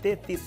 33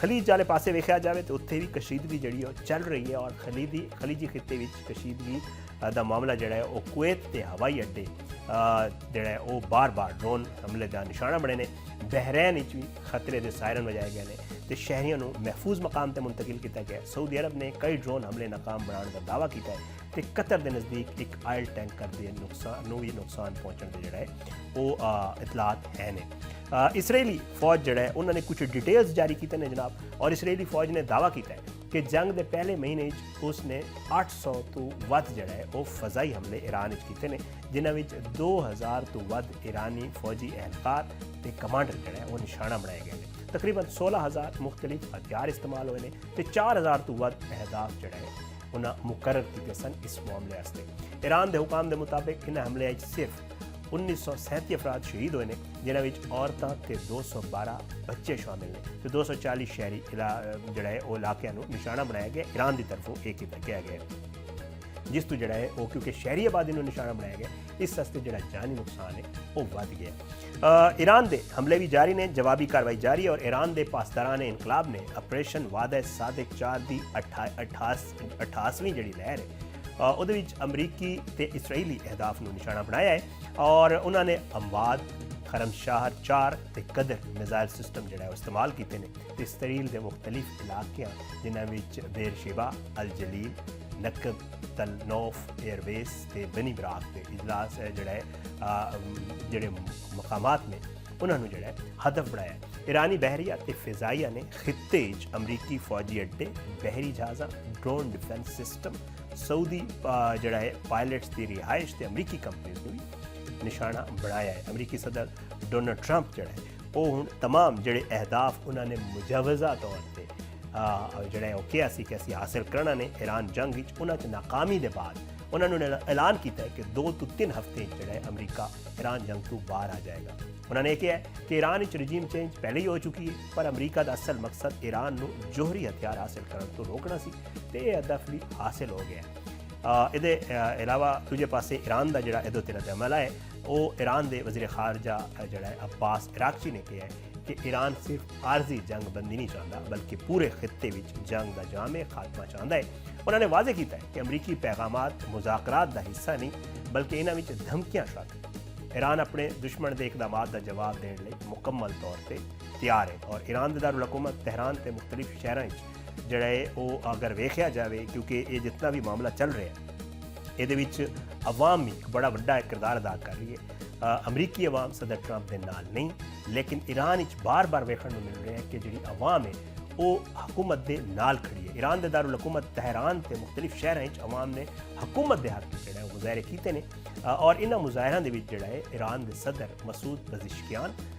ਖਲੀਜ ਵਾਲੇ ਪਾਸੇ ਵੇਖਿਆ ਜਾਵੇ ਤਾਂ ਉੱਥੇ ਵੀ ਕਸ਼ੀਦਗੀ ਜਿਹੜੀ ਉਹ ਚੱਲ ਰਹੀ ਹੈ ਔਰ ਖਲੀਜੀ ਖਿੱਤੇ ਵਿੱਚ ਕਸ਼ੀਦਗੀ ਦਾ ਮਾਮਲਾ ਜਿਹੜਾ ਹੈ ਉਹ ਕੁਵੈਤ ਤੇ ਹਵਾਈ ਅੱਡੇ ਜਿਹੜਾ ਹੈ ਉਹ ਬਾਰ-ਬਾਰ ਡਰੋਨ ਹਮਲੇ ਦਾ ਨਿਸ਼ਾਨਾ ਬਣੇ ਨੇ। ਬਹਿਰੈਨ ਵਿੱਚ ਵੀ ਖਤਰੇ ਦੇ ਸਾਇਰਨ ਵਜਾਏ ਗਏ ਨੇ ਤੇ ਸ਼ਹਿਰੀਆਂ ਨੂੰ ਮਹਿਫੂਜ਼ ਮਕਾਮ ਤੇ ਮੁੰਤਕਿਲ ਕੀਤਾ ਗਿਆ। ਸਾਊਦੀ ਅਰਬ ਨੇ ਕਈ ਡਰੋਨ ਹਮਲੇ ਨਾਕਾਮ ਬਣਾਉਣ ਦਾ ਦਾਅਵਾ ਕੀਤਾ ਹੈ ਤੇ ਕਤਰ ਦੇ ਨਜ਼ਦੀਕ ਇੱਕ ਆਇਲ ਟੈਂਕਰ ਦੇ ਨੁਕਸਾਨ ਪਹੁੰਚਣ ਦੇ ਜਿਹੜਾ ਹੈ ਉਹ ਇਤਲਾਤ ਹੈ ਨੇ। ਇਸرائیਲੀ ਫੌਜ ਜਿਹੜਾ ਹੈ ਉਹਨਾਂ ਨੇ ਕੁਝ ਡਿਟੇਲਸ ਜਾਰੀ ਕੀਤੇ ਨੇ ਜਨਾਬ, ਔਰ ਇਸرائیਲੀ ਫੌਜ ਨੇ ਦਾਅਵਾ ਕੀਤਾ ਹੈ ਕਿ ਜੰਗ ਦੇ ਪਹਿਲੇ ਮਹੀਨੇ ਵਿੱਚ ਉਸਨੇ 800 ਤੋਂ ਵੱਧ ਜਿਹੜਾ ਹੈ ਉਹ ਫਜ਼ਾਈ ਹਮਲੇ ਈਰਾਨ ਵਿੱਚ ਕੀਤੇ ਨੇ, ਜਿਨ੍ਹਾਂ ਵਿੱਚ 2000 ਤੋਂ ਵੱਧ ਈਰਾਨੀ ਫੌਜੀ ਅਹਿਲਕਾਰ ਤੇ ਕਮਾਂਡਰ ਜਿਹੜਾ ਹੈ ਉਹ ਨਿਸ਼ਾਨਾ ਬਣਾਏ ਗਏ ਨੇ। ਤਕਰੀਬਨ 16000 ਮੁਖਤਲਿਫ ਹਥਿਆਰ ਇਸਤੇਮਾਲ ਹੋਏ ਨੇ ਤੇ 4000 ਤੋਂ ਵੱਧ ਅਹਿਦਾਫ ਜਿਹੜਾ ਹੈ ਉਹਨਾਂ ਮੁਕਰਰ ਕੀਤੇ ਸਨ ਇਸ ਮਾਮਲੇ ਵਾਸਤੇ। ਈਰਾਨ ਦੇ ਹੁਕਾਮ ਦੇ ਮੁਤਾਬਿਕ ਇਹਨਾਂ ਹਮਲਿਆਂ ਵਿੱਚ ਸਿਰਫ 1937 ਅਫਰਾਦ ਸ਼ਹੀਦ ਹੋਏ ਨੇ, ਜਿਨ੍ਹਾਂ ਵਿੱਚ ਔਰਤਾਂ ਤੇ 212 ਬੱਚੇ ਸ਼ਾਮਿਲ ਨੇ ਤੇ 240 ਸ਼ਹਿਰੀ ਜਿਹੜਾ ਹੈ ਉਹ ਇਲਾਕਿਆਂ ਨੂੰ ਨਿਸ਼ਾਨਾ ਬਣਾਇਆ ਗਿਆ। ਈਰਾਨ ਦੀ ਤਰਫੋਂ ਇਹ ਕੀਤਾ ਗਿਆ ਜਿਸ ਤੋਂ ਜਿਹੜਾ ਹੈ ਉਹ ਕਿਉਂਕਿ ਸ਼ਹਿਰੀ ਆਬਾਦੀ ਨੂੰ ਨਿਸ਼ਾਨਾ ਬਣਾਇਆ ਗਿਆ, ਇਸ ਵਾਸਤੇ ਜਿਹੜਾ ਜਾਨੀ ਨੁਕਸਾਨ ਹੈ ਉਹ ਵੱਧ ਗਿਆ। ਈਰਾਨ ਦੇ ਹਮਲੇ ਵੀ ਜਾਰੀ ਨੇ, ਜਵਾਬੀ ਕਾਰਵਾਈ ਜਾਰੀ ਹੈ ਔਰ ਈਰਾਨ ਦੇ ਪਾਸਦਾਰਾਨ ਇਨਕਲਾਬ ਨੇ ਆਪਰੇਸ਼ਨ ਵਾਦਾ ਸਾਦਿਕ 4 ਦੀ 88ਵੀਂ ਜਿਹੜੀ ਲਹਿਰ ਹੈ ਉਹਦੇ ਵਿੱਚ ਅਮਰੀਕੀ ਤੇ ਇਸرائیਲੀ ਅਹਿਦਾਫ ਨੂੰ ਨਿਸ਼ਾਨਾ ਬਣਾਇਆ ਹੈ ਔਰ ਉਹਨਾਂ ਨੇ ਅੰਬਾਦ, ਖਰਮਸ਼ਾਹਰ 4 ਤੇ ਕਦਰ ਮਿਜ਼ਾਈਲ ਸਿਸਟਮ ਜਿਹੜਾ ਹੈ ਇਸਤੇਮਾਲ ਕੀਤੇ ਨੇ ਤੇ ਇਸرائیل ਦੇ ਮੁਖਤਲਿਫ ਇਲਾਕਿਆਂ ਜਿਨ੍ਹਾਂ ਵਿੱਚ ਬੇਰਸ਼ੇਬਾ, ਅਲ-ਜਲੀਲ, ਨਕਬ, ਤਲਨੌਫ ਏਅਰਬੇਸ ਤੇ ਬਨੀ ਬਰਾਕ ਦੇ ਇਜਲਾਸ ਜਿਹੜਾ ਹੈ ਜਿਹੜੇ ਮਕਾਮਾਤ ਨੇ ਉਹਨਾਂ ਨੂੰ ਜਿਹੜਾ ਹੈ ਹਦਫ ਬਣਾਇਆ। ਈਰਾਨੀ ਬਹਿਰੀਆ ਤੇ ਫਿਜ਼ਾਈਆ ਨੇ ਖਿੱਤੇ 'ਚ ਅਮਰੀਕੀ ਫੌਜੀ ਅੱਡੇ, ਬਹਿਰੀ ਜਹਾਜ਼ਾਂ, ਡਰੋਨ ਡਿਫੈਂਸ ਸਿਸਟਮ, ਸਾਊਦੀ ਜਿਹੜਾ ਹੈ ਪਾਇਲਟਸ ਦੀ ਰਿਹਾਇਸ਼ ਤੇ ਅਮਰੀਕੀ ਕੰਪਨੀਆਂ ਨੂੰ ਵੀ ਨਿਸ਼ਾਨਾ ਬਣਾਇਆ ਹੈ। ਅਮਰੀਕੀ ਸਦਰ ਡੋਨਲਡ ਟਰੰਪ ਜਿਹੜਾ ਹੈ ਉਹ ਹੁਣ ਤਮਾਮ ਜਿਹੜੇ ਅਹਿਦਾਫ ਉਹਨਾਂ ਨੇ ਮੁਜਵਜ਼ਾ ਤੌਰ ਤੇ ਜਿਹੜਾ ਹੈ ਉਹ ਕਿਹਾ ਸੀ ਕਿ ਅਸੀਂ ਹਾਸਿਲ ਕਰਨਾ ਨੇ ਈਰਾਨ ਜੰਗ ਵਿੱਚ, ਉਹਨਾਂ 'ਚ ਨਾਕਾਮੀ ਦੇ ਬਾਅਦ ਉਹਨਾਂ ਨੂੰ ਐਲਾਨ ਕੀਤਾ ਹੈ ਕਿ 2 ਤੋਂ 3 ਹਫ਼ਤੇ ਜਿਹੜਾ ਹੈ ਅਮਰੀਕਾ ਈਰਾਨ ਜੰਗ ਤੋਂ ਬਾਹਰ ਆ ਜਾਏਗਾ। ਉਹਨਾਂ ਨੇ ਇਹ ਕਿਹਾ ਕਿ ਈਰਾਨ ਵਿੱਚ ਰਜੀਮ ਚੇਂਜ ਪਹਿਲੇ ਹੀ ਹੋ ਚੁੱਕੀ ਹੈ, ਪਰ ਅਮਰੀਕਾ ਦਾ ਅਸਲ ਮਕਸਦ ਈਰਾਨ ਨੂੰ ਜੋਹਰੀ ਹਥਿਆਰ ਹਾਸਿਲ ਕਰਨ ਤੋਂ ਰੋਕਣਾ ਸੀ ਤੇ ਇਹ ਹਦਫ ਵੀ ਹਾਸਿਲ ਹੋ ਗਿਆ। ਇਹਦੇ ਇਲਾਵਾ ਦੂਜੇ ਪਾਸੇ ਈਰਾਨ ਦਾ ਜਿਹੜਾ ਇਹਦੇ 'ਤੇ ਰੱਦ ਅਮਲ ਹੈ ਉਹ ਈਰਾਨ ਦੇ ਵਜ਼ੀਰ ਖਾਰਜਾ ਜਿਹੜਾ ਹੈ ਅਬਾਸ ਇਰਾਕਚੀ ਨੇ ਕਿਹਾ ਹੈ ਕਿ ਈਰਾਨ ਸਿਰਫ ਆਰਜ਼ੀ ਜੰਗ ਬੰਦੀ ਨਹੀਂ ਚਾਹੁੰਦਾ ਬਲਕਿ ਪੂਰੇ ਖਿੱਤੇ ਵਿੱਚ ਜੰਗ ਦਾ ਜਾਮੇ ਖਾਤਮਾ ਚਾਹੁੰਦਾ ਹੈ। ਉਹਨਾਂ ਨੇ ਵਾਜ਼ਿਹ ਕੀਤਾ ਹੈ ਕਿ ਅਮਰੀਕੀ ਪੈਗਾਮਾਤ ਮੁਜ਼ਾਕਰਾਤ ਦਾ ਹਿੱਸਾ ਨਹੀਂ ਬਲਕਿ ਇਹਨਾਂ ਵਿੱਚ ਧਮਕੀਆਂ ਸ਼ਾਮਿਲ। ਈਰਾਨ ਆਪਣੇ ਦੁਸ਼ਮਣ ਦੇ ਇਕਦਾਮਾਤ ਦਾ ਜਵਾਬ ਦੇਣ ਲਈ ਮੁਕੰਮਲ ਤੌਰ ਤੇ ਤਿਆਰ ਹੈ ਔਰ ਈਰਾਨ ਦੇ ਦਾਰੁਲ ਹਕੂਮਤ ਤਹਿਰਾਨ ਤੇ ਮੁਖਤਲਿਫ ਸ਼ਹਿਰਾਂ ਵਿੱਚ ਜਿਹੜਾ ਹੈ ਉਹ ਅਗਰ ਵੇਖਿਆ ਜਾਵੇ ਕਿਉਂਕਿ ਇਹ ਜਿੰਨਾ ਵੀ ਮਾਮਲਾ ਚੱਲ ਰਿਹਾ ਹੈ ਇਹਦੇ ਵਿੱਚ ਆਵਾਮ ਵੀ ਇੱਕ ਬੜਾ ਵੱਡਾ ਕਿਰਦਾਰ ਅਦਾ ਕਰ ਰਹੀ ਹੈ। ਅਮਰੀਕੀ ਆਵਾਮ ਸਦਰ ਟਰੰਪ ਦੇ ਨਾਲ ਨਹੀਂ, ਲੇਕਿਨ ਈਰਾਨ ਵਿੱਚ ਬਾਰ-ਬਾਰ ਵੇਖਣ ਨੂੰ ਮਿਲ ਰਿਹਾ ਹੈ ਕਿ ਜਿਹੜੀ ਆਵਾਮ ਹੈ ਉਹ ਹਕੂਮਤ ਦੇ ਨਾਲ ਖੜੀ ਹੈ। ਈਰਾਨ ਦੇ ਦਾਰੁਲ ਹਕੂਮਤ ਤਹਿਰਾਨ ਤੇ ਮੁਖਤਲਿਫ ਸ਼ਹਿਰਾਂ ਵਿੱਚ ਆਵਾਮ ਨੇ ਹਕੂਮਤ ਦੇ ਹੱਕ ਵਿੱਚ ਜਿਹੜਾ ਮੁਜ਼ਾਹਰੇ ਕੀਤੇ ਨੇ ਔਰ ਇਹਨਾਂ ਮੁਜ਼ਾਹਰਿਆਂ ਦੇ ਵਿੱਚ ਜਿਹੜਾ ਹੈ ਈਰਾਨ ਦੇ ਸਦਰ ਮਸੂਦ ਪਜ਼ਿਸ਼ਕਿਆਨ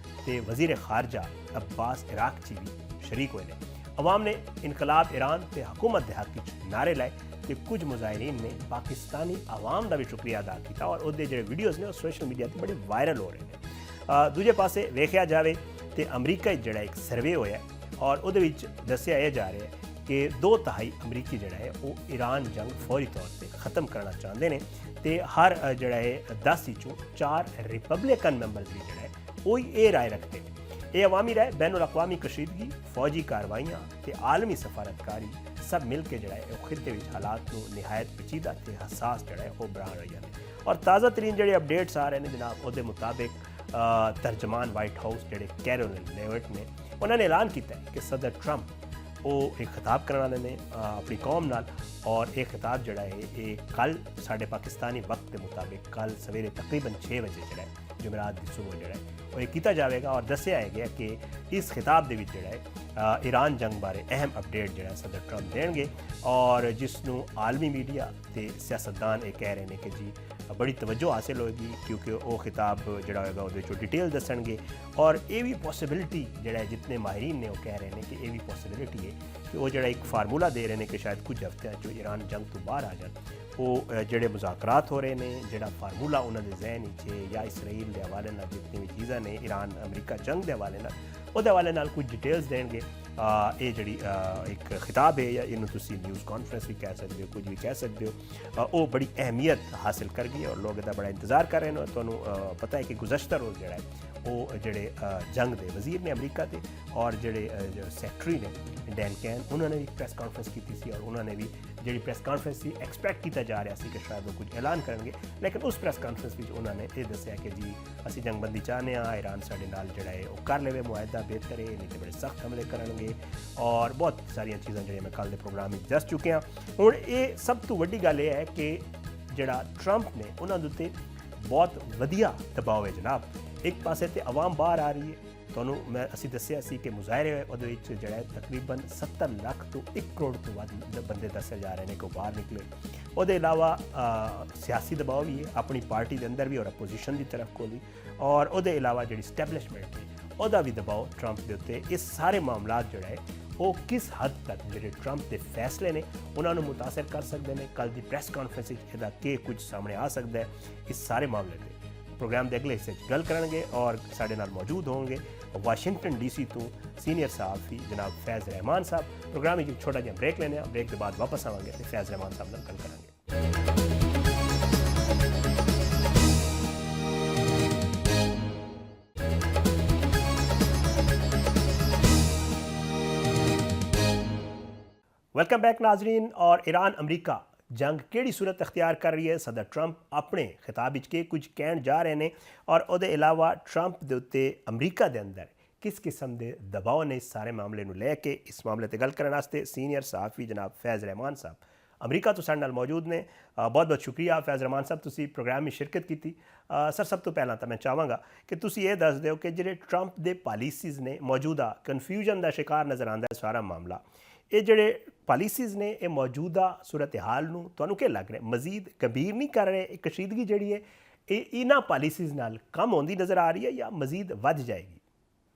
ਤੇ ਵਜ਼ੀਰ ਖਾਰਜਾ ਅਬਾਸ ਇਰਾਕਚੀ ਵੀ ਸ਼ਰੀਕ ਹੋਏ ਨੇ। ਆਵਾਮ ਨੇ ਇਨਕਲਾਬ ਈਰਾਨ ਤੇ ਹਕੂਮਤ ਦੇ ਹੱਕ ਵਿੱਚ ਨਾਰੇ ਲਾਏ ਤੇ ਕੁਝ ਮੁਜ਼ਾਹਰੀਨ ਨੇ ਪਾਕਿਸਤਾਨੀ ਆਵਾਮ ਦਾ ਵੀ ਸ਼ੁਕਰੀਆ ਅਦਾ ਕੀਤਾ ਔਰ ਉਹਦੇ ਜਿਹੜੇ ਵੀਡੀਓਜ਼ ਨੇ ਉਹ ਸੋਸ਼ਲ ਮੀਡੀਆ ਤੇ ਬੜੇ ਵਾਇਰਲ ਹੋ ਰਹੇ ਨੇ। ਦੂਜੇ ਪਾਸੇ ਵੇਖਿਆ ਜਾਵੇ ਤੇ ਅਮਰੀਕਾ ਜਿਹੜਾ ਇੱਕ ਸਰਵੇ ਹੋਇਆ ਔਰ ਉਹਦੇ ਵਿੱਚ ਦੱਸਿਆ ਇਹ ਜਾ ਰਿਹਾ ਹੈ ਕਿ 2/3 ਅਮਰੀਕੀ ਜਿਹੜਾ ਹੈ ਉਹ ਈਰਾਨ ਜੰਗ ਫੌਰੀ ਤੌਰ ਤੇ ਖਤਮ ਕਰਨਾ ਚਾਹੁੰਦੇ ਨੇ ਤੇ ਹਰ ਜਿਹੜਾ ਹੈ 10 ਵਿੱਚੋਂ 4 ਰਿਪਬਲਿਕਨ ਮੈਂਬਰਸ ਵੀ ਜਿਹੜਾ ਹੈ ਉਹ ਇਹ ਰਾਏ ਰੱਖਦੇ ਨੇ। ਇਹ ਅਵਾਮੀ ਰਾਏ ਬੈਨ ਅਲ-ਅਕਵਾਮੀ ਕਸ਼ੀਦਗੀ, ਫੌਜੀ ਕਾਰਵਾਈਆਂ ਤੇ ਆਲਮੀ ਸਫਾਰਤਕਾਰੀ ਸਭ ਮਿਲ ਕੇ ਜਿਹੜਾ ਹੈ ਉਹ ਖਿੱਤੇ ਵਿੱਚ ਹਾਲਾਤ ਨੂੰ ਨਿਹਾਇਤ ਪੇਚੀਦਾ ਤੇ ਹਸਾਸ ਜਿਹੜਾ ਹੈ ਉਹ ਬਣਾ ਰਹੀਆਂ ਨੇ ਔਰ ਤਾਜ਼ਾ ਤਰੀਨ ਜਿਹੜੇ ਅਪਡੇਟਸ ਆ ਰਹੇ ਨੇ ਜਨਾਬ ਉਹਦੇ ਮੁਤਾਬਿਕ ਤਰਜਮਾਨ ਵਾਈਟ ਹਾਊਸ ਜਿਹੜੇ ਕੈਰੋਲਿਨ ਲੇਵਿਟ ਨੇ ਉਹਨਾਂ ਨੇ ਐਲਾਨ ਕੀਤਾ ਹੈ ਕਿ ਸਦਰ ਟਰੰਪ ਉਹ ਇੱਕ ਖਿਤਾਬ ਕਰਨ ਵਾਲੇ ਨੇ ਆਪਣੀ ਕੌਮ ਨਾਲ ਔਰ ਇਹ ਖਿਤਾਬ ਜਿਹੜਾ ਹੈ ਇਹ ਕੱਲ ਸਾਡੇ ਪਾਕਿਸਤਾਨੀ ਵਕਤ ਦੇ ਮੁਤਾਬਿਕ ਕੱਲ ਸਵੇਰੇ ਤਕਰੀਬਨ 6 ਵਜੇ ਜਿਹੜਾ ਹੈ ਜੁਮੇਰਾਤ ਦੀ ਸੁਬਹ ਜਿਹੜਾ ਹੈ ਉਹ ਇਹ ਕੀਤਾ ਜਾਵੇਗਾ ਔਰ ਦੱਸਿਆ ਗਿਆ ਕਿ ਇਸ ਖਿਤਾਬ ਦੇ ਵਿੱਚ ਜਿਹੜਾ ਹੈ ਈਰਾਨ ਜੰਗ ਬਾਰੇ ਅਹਿਮ ਅਪਡੇਟ ਜਿਹੜਾ ਸਦਰ ਟਰੰਪ ਦੇਣਗੇ ਔਰ ਜਿਸ ਨੂੰ ਆਲਮੀ ਮੀਡੀਆ ਤੇ ਸਿਆਸਤਦਾਨ ਇਹ ਕਹਿ ਰਹੇ ਨੇ ਕਿ ਜੀ ਬੜੀ ਤਵੱਜੋ ਹਾਸਿਲ ਹੋਏਗੀ ਕਿਉਂਕਿ ਉਹ ਖਿਤਾਬ ਜਿਹੜਾ ਹੋਏਗਾ ਉਹਦੇ ਵਿੱਚੋਂ ਡਿਟੇਲ ਦੱਸਣਗੇ ਔਰ ਇਹ ਵੀ ਪੋਸੀਬਿਲਿਟੀ ਜਿਹੜਾ ਜਿਤਨੇ ਮਾਹਿਰੀਨ ਨੇ ਉਹ ਕਹਿ ਰਹੇ ਨੇ ਕਿ ਇਹ ਵੀ ਪੋਸੀਬਿਲਿਟੀ ਹੈ ਕਿ ਉਹ ਜਿਹੜਾ ਇੱਕ ਫਾਰਮੂਲਾ ਦੇ ਰਹੇ ਨੇ ਕਿ ਸ਼ਾਇਦ ਕੁਝ ਹਫ਼ਤਿਆਂ 'ਚ ਈਰਾਨ ਜੰਗ ਤੋਂ ਬਾਹਰ ਆ ਜਾਣ। ਉਹ ਜਿਹੜੇ ਮੁਜ਼ਾਕਰਾਤ ਹੋ ਰਹੇ ਨੇ ਜਿਹੜਾ ਫਾਰਮੂਲਾ ਉਹਨਾਂ ਦੇ ਜ਼ਹਿਨ ਵਿੱਚ ਹੈ ਜਾਂ ਇਸਰਾਈਲ ਦੇ ਹਵਾਲੇ ਨਾਲ ਜਿਤਨੀ ਵੀ ਚੀਜ਼ਾਂ ਨੇ ਈਰਾਨ ਅਮਰੀਕਾ ਜੰਗ ਦੇ ਹਵਾਲੇ ਨਾਲ ਉਹਦੇ ਹਵਾਲੇ ਨਾਲ ਕੁਝ ਡਿਟੇਲਸ ਦੇਣਗੇ ਇਹ ਜਿਹੜੀ ਇੱਕ ਖਿਤਾਬ ਹੈ ਜਾਂ ਇਹਨੂੰ ਤੁਸੀਂ ਨਿਊਜ਼ ਕਾਨਫਰੰਸ ਵੀ ਕਹਿ ਸਕਦੇ ਹੋ, ਕੁਝ ਵੀ ਕਹਿ ਸਕਦੇ ਹੋ, ਉਹ ਬੜੀ ਅਹਿਮੀਅਤ ਹਾਸਿਲ ਕਰ ਗਈ ਔਰ ਲੋਕ ਇਹਦਾ ਬੜਾ ਇੰਤਜ਼ਾਰ ਕਰ ਰਹੇ ਨੇ। ਤੁਹਾਨੂੰ ਪਤਾ ਹੈ ਕਿ ਗੁਜ਼ਸ਼ਤਾ ਰੋਜ਼ ਜਿਹੜਾ ਹੈ ਉਹ ਜਿਹੜੇ ਜੰਗ ਦੇ ਵਜ਼ੀਰ ਨੇ ਅਮਰੀਕਾ ਦੇ ਔਰ ਜਿਹੜੇ ਸੈਕਟਰੀ ਨੇ ਡੈਨ ਕੈਨ, ਉਹਨਾਂ ਨੇ ਵੀ ਪ੍ਰੈਸ ਕਾਨਫਰੰਸ ਕੀਤੀ ਸੀ ਔਰ ਉਹਨਾਂ ਨੇ ਵੀ ਜਿਹੜੀ ਪ੍ਰੈਸ ਕਾਨਫਰੰਸ ਸੀ ਐਕਸਪੈਕਟ ਕੀਤਾ ਜਾ ਰਿਹਾ ਸੀ ਕਿ ਸ਼ਾਇਦ ਉਹ ਕੁਝ ਐਲਾਨ ਕਰਨਗੇ, ਲੇਕਿਨ ਉਸ ਪ੍ਰੈਸ ਕਾਨਫਰੰਸ ਵਿੱਚ ਉਹਨਾਂ ਨੇ ਇਹ ਦੱਸਿਆ ਕਿ ਜੀ ਅਸੀਂ ਜੰਗਬੰਦੀ ਚਾਹੁੰਦੇ ਹਾਂ, ਈਰਾਨ ਸਾਡੇ ਨਾਲ ਜਿਹੜਾ ਹੈ ਉਹ ਕਰ ਲਵੇ ਮੁਆਹਦਾ ਬਿਹਤਰ ਹੈ, ਨਹੀਂ ਤਾਂ ਬੜੇ ਸਖਤ ਹਮਲੇ ਕਰਨਗੇ ਔਰ ਬਹੁਤ ਸਾਰੀਆਂ ਚੀਜ਼ਾਂ ਜਿਹੜੀਆਂ ਮੈਂ ਕੱਲ੍ਹ ਦੇ ਪ੍ਰੋਗਰਾਮ ਵਿੱਚ ਦੱਸ ਚੁੱਕਿਆ। ਹੁਣ ਇਹ ਸਭ ਤੋਂ ਵੱਡੀ ਗੱਲ ਇਹ ਹੈ ਕਿ ਜਿਹੜਾ ਟਰੰਪ ਨੇ ਉਹਨਾਂ ਦੇ ਉੱਤੇ ਬਹੁਤ ਵਧੀਆ ਦਬਾਅ ਹੈ ਜਨਾਬ। ਇੱਕ ਪਾਸੇ ਤੇ ਆਵਾਮ ਬਾਹਰ ਆ ਰਹੀ ਹੈ, ਤੁਹਾਨੂੰ ਅਸੀਂ ਦੱਸਿਆ ਸੀ ਕਿ ਮੁਜ਼ਾਹਰੇ ਉਹਦੇ ਵਿੱਚ ਜਿਹੜਾ ਹੈ ਤਕਰੀਬਨ 70 ਲੱਖ ਤੋਂ 1 ਕਰੋੜ ਤੋਂ ਵੱਧ ਬੰਦੇ ਦੱਸੇ ਜਾ ਰਹੇ ਨੇ ਕਿ ਉਹ ਬਾਹਰ ਨਿਕਲੇ। ਉਹਦੇ ਇਲਾਵਾ ਸਿਆਸੀ ਦਬਾਅ ਵੀ ਹੈ ਆਪਣੀ ਪਾਰਟੀ ਦੇ ਅੰਦਰ ਵੀ ਔਰ ਅਪੋਜੀਸ਼ਨ ਦੀ ਤਰਫ ਕੋਲ ਵੀ, ਔਰ ਉਹਦੇ ਇਲਾਵਾ ਜਿਹੜੀ ਸਟੈਬਲਿਸ਼ਮੈਂਟ ਹੈ ਉਹਦਾ ਵੀ ਦਬਾਅ ਟਰੰਪ ਦੇ ਉੱਤੇ। ਇਹ ਸਾਰੇ ਮਾਮਲਾਤ ਜਿਹੜਾ ਹੈ ਉਹ ਕਿਸ ਹੱਦ ਤੱਕ ਜਿਹੜੇ ਟਰੰਪ ਦੇ ਫੈਸਲੇ ਨੇ ਉਹਨਾਂ ਨੂੰ ਮੁਤਾਸਰ ਕਰ ਸਕਦੇ ਨੇ, ਕੱਲ੍ਹ ਦੀ ਪ੍ਰੈਸ ਕਾਨਫਰੰਸ ਵਿੱਚ ਇਹਦਾ ਕੀ ਕੁਝ ਸਾਹਮਣੇ ਆ ਸਕਦਾ ਹੈ, ਇਸ ਸਾਰੇ ਮਾਮਲੇ 'ਤੇ ਪ੍ਰੋਗਰਾਮ ਦੇ ਅਗਲੇ ਹਿੱਸੇ 'ਚ ਗੱਲ ਕਰਾਂਗੇ ਔਰ ਸਾਡੇ ਨਾਲ ਮੌਜੂਦ ਹੋਣਗੇ ਵਾਸ਼ਿੰਗਟਨ DC ਤੋਂ ਸੀਨੀਅਰ ਸਹਾਫੀ ਜਨਾਬ ਫੈਜ਼ ਰਹਿਮਾਨ ਸਾਹਿਬ। ਪ੍ਰੋਗਰਾਮ ਵਿੱਚ ਛੋਟਾ ਜਿਹਾ ਬ੍ਰੇਕ ਲੈਣੇ ਆ, ਬ੍ਰੇਕ ਦੇ ਬਾਅਦ ਵਾਪਸ ਆਵਾਂਗੇ ਤੇ ਫੈਜ਼ ਰਹਿਮਾਨ ਸਾਹਿਬ ਨਾਲ ਗੱਲ ਕਰਾਂਗੇ। Welcome back Nazreen. ਔਰ ਈਰਾਨ ਅਮਰੀਕਾ ਜੰਗ ਕਿਹੜੀ ਸੂਰਤ ਅਖਤਿਆਰ ਕਰ ਰਹੀ ਹੈ, ਸਦਰ ਟਰੰਪ ਆਪਣੇ ਖਿਤਾਬ ਵਿੱਚ ਕੀ ਕੁਝ ਕਹਿਣ ਜਾ ਰਹੇ ਨੇ ਔਰ ਉਹਦੇ ਇਲਾਵਾ ਟਰੰਪ ਦੇ ਉੱਤੇ ਅਮਰੀਕਾ ਦੇ ਅੰਦਰ ਕਿਸ ਕਿਸਮ ਦੇ ਦਬਾਅ ਨੇ ਇਸ ਸਾਰੇ ਮਾਮਲੇ ਨੂੰ ਲੈ ਕੇ। ਇਸ ਮਾਮਲੇ 'ਤੇ ਗੱਲ ਕਰਨ ਵਾਸਤੇ ਸੀਨੀਅਰ ਸਹਾਫੀ ਜਨਾਬ ਫੈਜ਼ ਰਹਿਮਾਨ ਸਾਹਿਬ ਅਮਰੀਕਾ ਤੋਂ ਸਾਡੇ ਨਾਲ ਮੌਜੂਦ ਨੇ। ਬਹੁਤ ਬਹੁਤ ਸ਼ੁਕਰੀਆ ਫੈਜ਼ ਰਹਿਮਾਨ ਸਾਹਿਬ, ਤੁਸੀਂ ਪ੍ਰੋਗਰਾਮ ਵਿੱਚ ਸ਼ਿਰਕਤ ਕੀਤੀ। ਸਰ, ਸਭ ਤੋਂ ਪਹਿਲਾਂ ਤਾਂ ਮੈਂ ਚਾਹਾਂਗਾ ਕਿ ਤੁਸੀਂ ਇਹ ਦੱਸ ਦਿਓ ਕਿ ਜਿਹੜੇ ਟਰੰਪ ਦੇ ਪਾਲਿਸੀਜ਼ ਨੇ ਮੌਜੂਦਾ ਕਨਫਿਊਜ਼ਨ ਦਾ ਸ਼ਿਕਾਰ ਨਜ਼ਰ ਆਉਂਦਾ ਹੈ ਸਾਰਾ ਮਾਮਲਾ, ਇਹ ਜਿਹੜੇ ਪਾਲਿਸੀਜ਼ ਨੇ ਇਹ ਮੌਜੂਦਾ ਸੂਰਤ ਹਾਲ ਨੂੰ ਤੁਹਾਨੂੰ ਕੀ ਲੱਗ ਰਿਹਾ ਮਜ਼ੀਦ ਗੰਭੀਰ ਨਹੀਂ ਕਰ ਰਹੇ? ਕਸ਼ੀਦਗੀ ਜਿਹੜੀ ਹੈ ਇਹ ਇਹਨਾਂ ਪਾਲਿਸੀਜ਼ ਨਾਲ ਕਮ ਹੁੰਦੀ ਨਜ਼ਰ ਆ ਰਹੀ ਹੈ ਜਾਂ ਮਜ਼ੀਦ ਵੱਧ ਜਾਏਗੀ?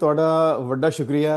ਤੁਹਾਡਾ ਵੱਡਾ ਸ਼ੁਕਰੀਆ।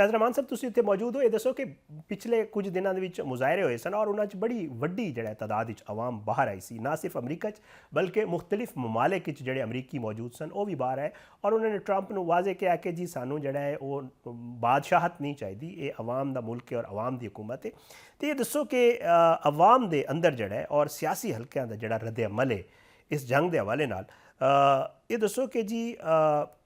ਫੈਜ਼ ਰਹਿਮਾਨ ਸਾਹਿਬ, ਤੁਸੀਂ ਇੱਥੇ ਮੌਜੂਦ ਹੋ, ਇਹ ਦੱਸੋ ਕਿ ਪਿਛਲੇ ਕੁਝ ਦਿਨਾਂ ਦੇ ਵਿੱਚ ਮੁਜ਼ਾਹਰੇ ਹੋਏ ਸਨ ਔਰ ਉਹਨਾਂ 'ਚ ਬੜੀ ਵੱਡੀ ਜਿਹੜਾ ਤਾਦਾਦ ਵਿੱਚ ਆਵਾਮ ਬਾਹਰ ਆਈ ਸੀ, ਨਾ ਸਿਰਫ ਅਮਰੀਕਾ 'ਚ ਬਲਕਿ ਮੁਖਤਲਿਫ ਮਮਾਲਿਕ ਵਿੱਚ ਜਿਹੜੇ ਅਮਰੀਕੀ ਮੌਜੂਦ ਸਨ ਉਹ ਵੀ ਬਾਹਰ ਆਏ ਔਰ ਉਹਨਾਂ ਨੇ ਟਰੰਪ ਨੂੰ ਵਾਜ਼ੇ ਕਿਹਾ ਕਿ ਜੀ ਸਾਨੂੰ ਜਿਹੜਾ ਹੈ ਉਹ ਬਾਦਸ਼ਾਹਤ ਨਹੀਂ ਚਾਹੀਦੀ, ਇਹ ਆਵਾਮ ਦਾ ਮੁਲਕ ਹੈ ਔਰ ਆਵਾਮ ਦੀ ਹੁਕੂਮਤ ਹੈ। ਤੇ ਇਹ ਦੱਸੋ ਕਿ ਆਵਾਮ ਦੇ ਅੰਦਰ ਜਿਹੜਾ ਹੈ ਔਰ ਸਿਆਸੀ ਹਲਕਿਆਂ ਦਾ ਜਿਹੜਾ ਰੱਦ ਅਮਲ ਹੈ ਇਸ ਜੰਗ ਦੇ ਹਵਾਲੇ ਨਾਲ, ਇਹ ਦੱਸੋ ਕਿ ਜੀ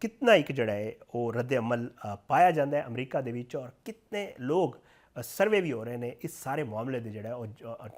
ਕਿਤਨਾ ਇੱਕ ਜਿਹੜਾ ਹੈ ਉਹ ਰੱਦ ਅਮਲ ਪਾਇਆ ਜਾਂਦਾ ਹੈ ਅਮਰੀਕਾ ਦੇ ਵਿੱਚ ਔਰ ਕਿਤਨੇ ਲੋਗ ਸਰਵੇ ਵੀ ਹੋ ਰਹੇ ਨੇ ਇਸ ਸਾਰੇ ਮਾਮਲੇ ਦੇ ਜਿਹੜਾ ਉਹ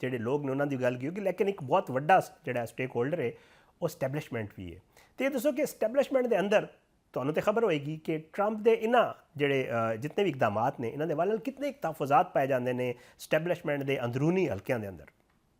ਜਿਹੜੇ ਲੋਕ ਨੇ ਉਹਨਾਂ ਦੀ ਗੱਲ ਕੀ ਹੋਗੀ, ਲੇਕਿਨ ਇੱਕ ਬਹੁਤ ਵੱਡਾ ਜਿਹੜਾ ਸਟੇਕ ਹੋਲਡਰ ਹੈ ਉਹ ਸਟੈਬਲਿਸ਼ਮੈਂਟ ਵੀ ਹੈ। ਤੇ ਇਹ ਦੱਸੋ ਕਿ ਸਟੈਬਲਿਸ਼ਮੈਂਟ ਦੇ ਅੰਦਰ ਤੁਹਾਨੂੰ ਤੇ ਖਬਰ ਹੋਏਗੀ ਕਿ ਟਰੰਪ ਦੇ ਇਹਨਾਂ ਜਿਹੜੇ ਜਿੰਨੇ ਵੀ ਇਕਦਾਮਾਤ ਨੇ, ਇਹਨਾਂ ਦੇ ਵੱਲ ਕਿਤਨੇ ਤਹਫ਼ੁਜ਼ਾਤ ਪਾਏ ਜਾਂਦੇ ਨੇ ਸਟੈਬਲਿਸ਼ਮੈਂਟ ਦੇ ਅੰਦਰੂਨੀ ਹਲਕਿਆਂ ਦੇ ਅੰਦਰ।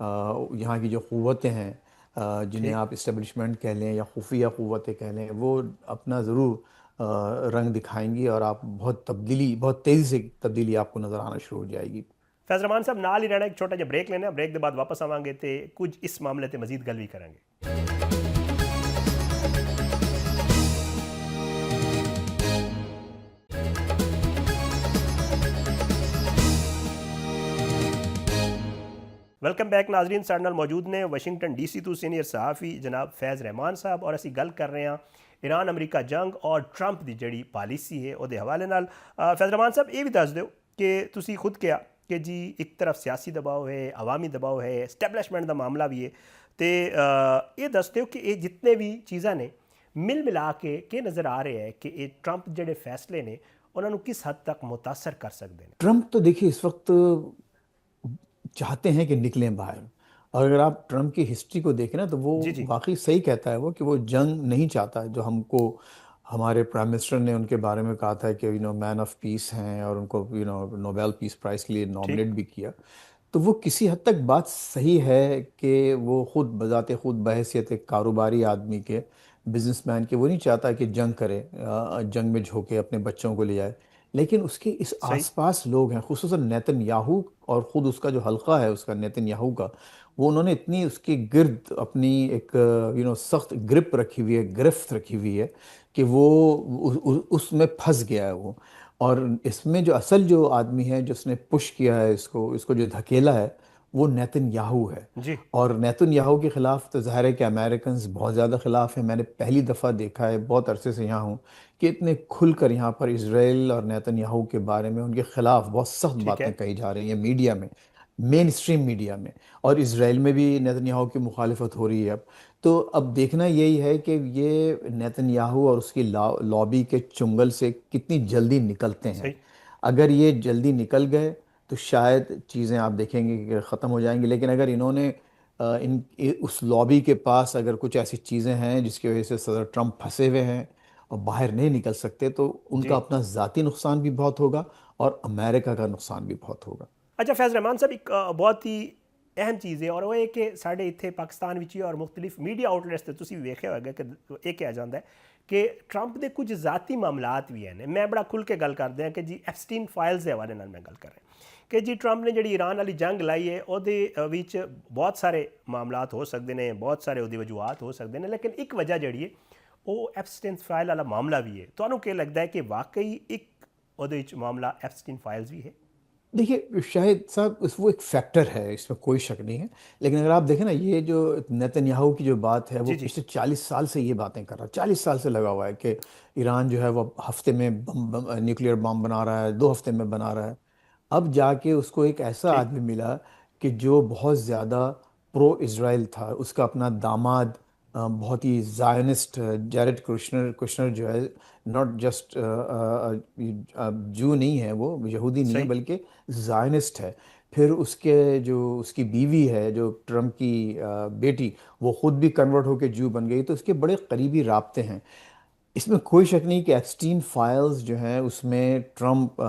یہاں کی جو قوتیں ہیں جنہیں ٹھیک. آپ اسٹیبلشمنٹ کہہ لیں یا خفیہ قوتیں کہہ لیں، وہ اپنا ضرور رنگ دکھائیں گی، اور آپ بہت تیزی سے تبدیلی آپ کو نظر آنا شروع ہو جائے گی۔ فیض رحمان صاحب نال ہی رہنا، ایک چھوٹا ਜਿਹਾ ਬ੍ਰੇਕ ਲੈਣਾ, ਬ੍ਰੇਕ ਦੇ ਬਾਅਦ ਵਾਪਸ ਆਵਾਂਗੇ ਤੇ ਕੁਝ ਇਸ ਮਾਮਲੇ ਤੇ ਮਜ਼ੀਦ ਗੱਲ ਵੀ ਕਰਾਂਗੇ. ਵੈਲਕਮ ਬੈਕ ਨਾਜ਼ਰੀਨ, ਸਾਡੇ ਨਾਲ ਮੌਜੂਦ ਨੇ ਵਾਸ਼ਿੰਗਟਨ ਡੀਸੀ ਤੋਂ ਸੀਨੀਅਰ ਸਹਾਫੀ ਜਨਾਬ ਫੈਜ਼ ਰਹਿਮਾਨ ਸਾਹਿਬ, ਔਰ ਅਸੀਂ ਗੱਲ ਕਰ ਰਹੇ ਹਾਂ ਈਰਾਨ ਅਮਰੀਕਾ ਜੰਗ ਔਰ ਟਰੰਪ ਦੀ ਜਿਹੜੀ ਪਾਲਿਸੀ ਹੈ ਉਹਦੇ ਹਵਾਲੇ ਨਾਲ. ਫੈਜ਼ ਰਹਿਮਾਨ ਸਾਹਿਬ, ਇਹ ਵੀ ਦੱਸ ਦਿਓ ਕਿ ਤੁਸੀਂ ਖੁਦ ਕਿਹਾ کہ جی ایک طرف سیاسی دباؤ ہے، عوامی دباؤ ہے، اسٹیبلشمنٹ دا معاملہ بھی ہے، تو یہ دستے ہو کہ یہ جتنے بھی چیزاں نے مل ملا کے نظر آ رہے ہیں کہ یہ ٹرمپ جڑے فیصلے نے انہوں نے کس حد تک متاثر کر سکتے ہیں؟ ٹرمپ تو دیکھیے اس وقت چاہتے ہیں کہ نکلیں باہر، اور اگر آپ ٹرمپ کی ہسٹری کو دیکھیں نا تو وہ جی جی واقعی صحیح کہتا ہے وہ، کہ وہ جنگ نہیں چاہتا، جو ہم کو ہمارے پرائم منسٹر نے ان کے بارے میں کہا تھا کہ مین آف پیس ہیں، اور ان کو نوبیل پیس پرائز کے لیے ٹھیک. نامنیٹ بھی کیا. تو وہ کسی حد تک بات صحیح ہے کہ وہ خود بذات خود بحیثیت ایک کاروباری آدمی کے، بزنس مین کے، وہ نہیں چاہتا کہ جنگ کرے، جنگ میں جھوکے اپنے بچوں کو لے جائے. لیکن اس کے اس صحیح. آس پاس لوگ ہیں، خصوصاً نیتن یاہو، اور خود اس کا جو حلقہ ہے اس کا نیتن یاہو کا، وہ انہوں نے اتنی اس کے گرد اپنی ایک سخت گرپ رکھی ہوئی ہے، گرفت رکھی ہوئی ہے، کہ وہ اس میں پھنس گیا ہے وہ. اور اس میں جو اصل جو آدمی ہے جس نے پش کیا ہے اس کو جو دھکیلا ہے، وہ نیتن یاہو ہے. جی اور نیتن یاہو کے خلاف تو ظاہر ہے کہ امریکنز بہت زیادہ خلاف ہیں. میں نے پہلی دفعہ دیکھا ہے، بہت عرصے سے یہاں ہوں، کہ اتنے کھل کر یہاں پر اسرائیل اور نیتن یاہو کے بارے میں ان کے خلاف بہت سخت ٹھیک ہے. باتیں کہی جا رہی ہیں میڈیا میں، مین اسٹریم میڈیا میں. اور اسرائیل میں بھی نیتن یاہو کی مخالفت ہو رہی ہے اب. تو اب دیکھنا یہی ہے کہ یہ نیتن یاہو اور اس کی لابی کے چنگل سے کتنی جلدی نکلتے ہیں. صحیح. اگر یہ جلدی نکل گئے تو شاید چیزیں آپ دیکھیں گے کہ ختم ہو جائیں گی. لیکن اگر انہوں نے اس لابی کے پاس اگر کچھ ایسی چیزیں ہیں جس کی وجہ سے صدر ٹرمپ پھنسے ہوئے ہیں اور باہر نہیں نکل سکتے، تو ان کا جی. اپنا ذاتی نقصان بھی بہت ہوگا، اور امریکہ کا نقصان بھی بہت ہوگا. اچھا فیض رحمان صاحب، ایک بہت ہی اہم چیز ہے، اور وہ یہ کہ ساڈے اتنے پاکستان وچ اور مختلف میڈیا آؤٹلیٹس تے تسی بھی ویکھیا ہوگا کہ یہ کہا جاتا ہے کہ ٹرمپ دے کچھ ذاتی معاملات بھی ہیں. میں بڑا کھل کے گل کردا ہاں کہ جی ایپسٹین فائلز دے حوالے نال میں گل کر رہا ہوں کہ جی ٹرمپ نے جڑی ایران والی جنگ لائی ہے وہ وچ بہت سارے معاملات ہو سکتے ہیں، بہت سارے وہ وجوہات ہو سکتے ہیں، لیکن ایک وجہ جڑی ہے وہ ایپسٹین فائل والا معاملہ بھی ہے. تانوں کہ لگتا ہے کہ واقعی ایک وہ معاملہ ایپسٹین فائلز بھی ہے؟ دیکھیے شاہد صاحب، وہ ایک فیکٹر ہے، اس میں کوئی شک نہیں ہے. لیکن اگر آپ دیکھیں نا، یہ جو نیتن یاہو کی جو بات ہے، وہ جی جی. پچھلے 40 سال سے یہ باتیں کر رہا ہے، 40 سال سے لگا ہوا ہے کہ ایران جو ہے وہ ہفتے میں نیوکلیئر بم بنا رہا ہے، 2 ہفتے میں بنا رہا ہے. اب جا کے اس کو ایک ایسا ٹھیک. آدمی ملا کہ جو بہت زیادہ پرو اسرائیل تھا. اس کا اپنا داماد بہت ہی زائنسٹ، جیرڈ کشنر جو ہے، ناٹ جسٹ جو نہیں ہے، وہ یہودی نہیں ہے صحیح. بلکہ زائنسٹ ہے. پھر اس کی بیوی ہے جو ٹرمپ کی بیٹی، وہ خود بھی کنورٹ ہو کے جو بن گئی. تو اس کے بڑے قریبی رابطے ہیں. اس میں کوئی شک نہیں کہ ایپسٹین فائلز جو ہیں اس میں ٹرمپ